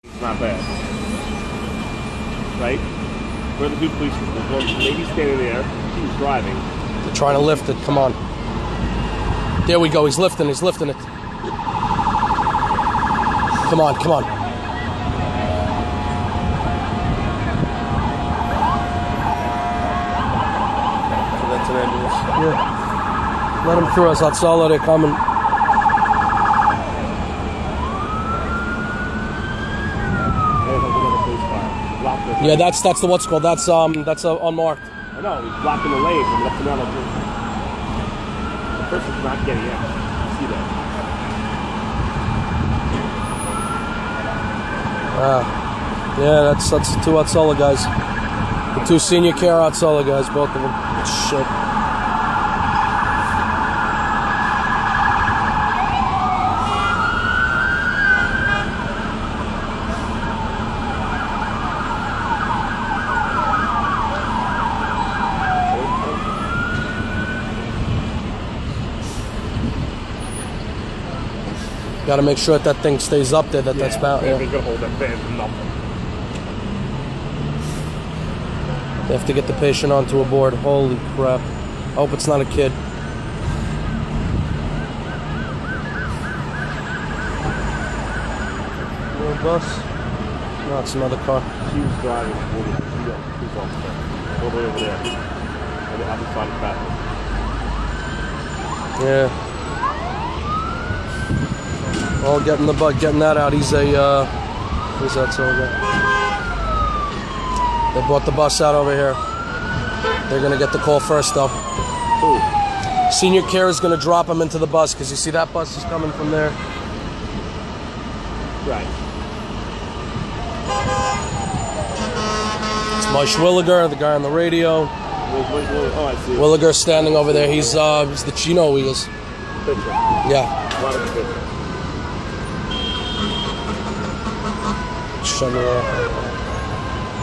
Not bad. Right? Where are the two police? There's one lady standing there. She was driving. They're trying to lift it. Come on. There we go. He's lifting it. Come on. So that's an ambulance. Yeah. Let him through us. That's all they're coming. Yeah, that's the what's called. That's unmarked. I know, he's blocking the lane from left to right. The person's not getting in. You see that? Yeah, that's the two Atzola guys. The two senior care Atzola guys, both of them. Shit. Got to make sure that thing stays up there. That's bound. Yeah, they're gonna hold that band for nothing. They have to get the patient onto a board. Holy crap! I hope it's not a kid. Little bus? No, it's another car. She was driving. She's all the way over there. On the other side of the traffic. Yeah. Oh, getting that out. He's that so good. They brought the bus out over here. They're gonna get the call first, though. Who? Senior care is gonna drop him into the bus because you see that bus is coming from there. Right. It's Mike Williger, the guy on the radio. Oh, I see. Williger's standing over there. He's the Chino. He is. Picture. Yeah. A lot of the picture. Show me there.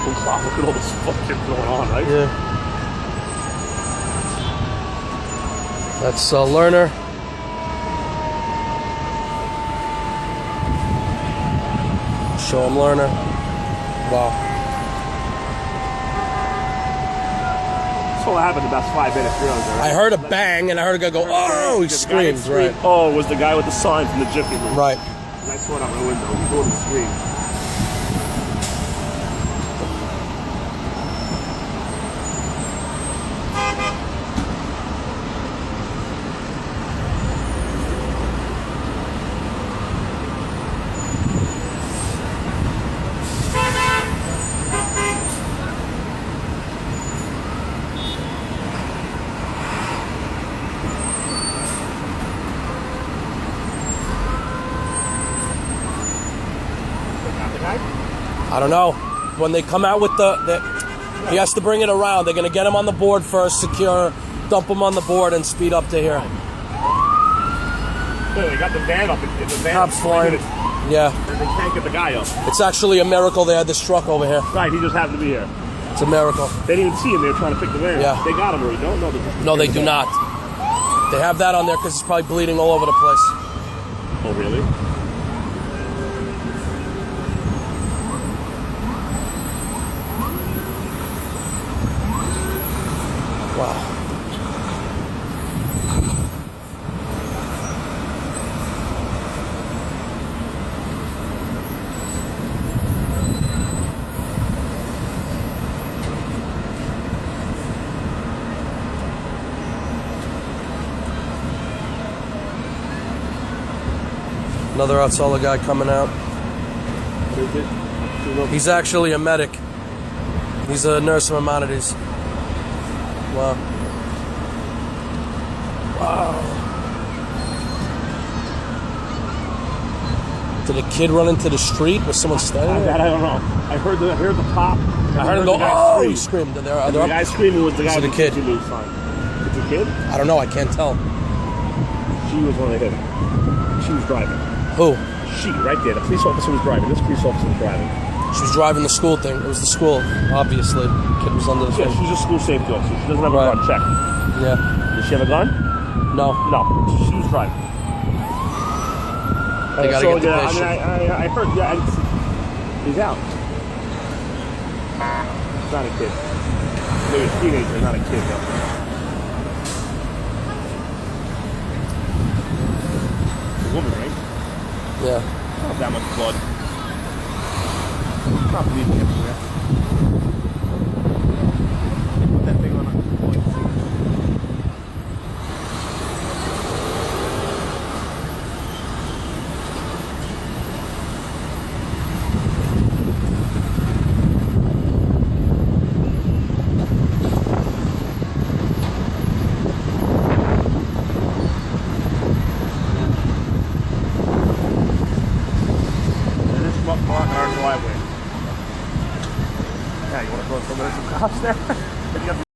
Look at all this fucking going on, right? Yeah. That's Lerner. Show him Lerner. Wow. That's all that happened in about 5 minutes. Right? I heard a bang and I heard a guy go, oh, he screamed. Right. Oh, it was the guy with the sign from the Jiffy Lube. Right. And I saw it out my window. He go to scream. I don't know. When they come out with he has to bring it around. They're going to get him on the board first, secure, dump him on the board, and speed up to here. They got the van up. The van Cops flying. Yeah. And they can't get the guy up. It's actually a miracle they had this truck over here. Right, he just happened to be here. It's a miracle. They didn't even see him. They were trying to pick the van. Yeah. They got him or you don't know. No, they do not. They have that on there because it's probably bleeding all over the place. Oh, really? Wow. Another Atzola guy coming out. He's actually a medic. He's a nurse from Maimonides. Wow. Wow. Did a kid run into the street? Was someone standing there? I don't know. I heard the pop. I heard him go, oh, he screamed. The guy screaming was the guy with the kid. It's a kid? I don't know. I can't tell. She was one of him. She was driving. Who? She, right there. The police officer was driving. This police officer was driving. She was driving the school thing. It was the school, obviously. The kid was under the Yeah, thing. she's a school safety officer. She doesn't have a gun. Check. Yeah. Does she have a gun? No. No. She was driving. They gotta get the patient. I heard, yeah, He's out. It's not a kid. Maybe a teenager, not a kid though. A woman, right? Yeah. Not that much blood. Not bleeding everywhere.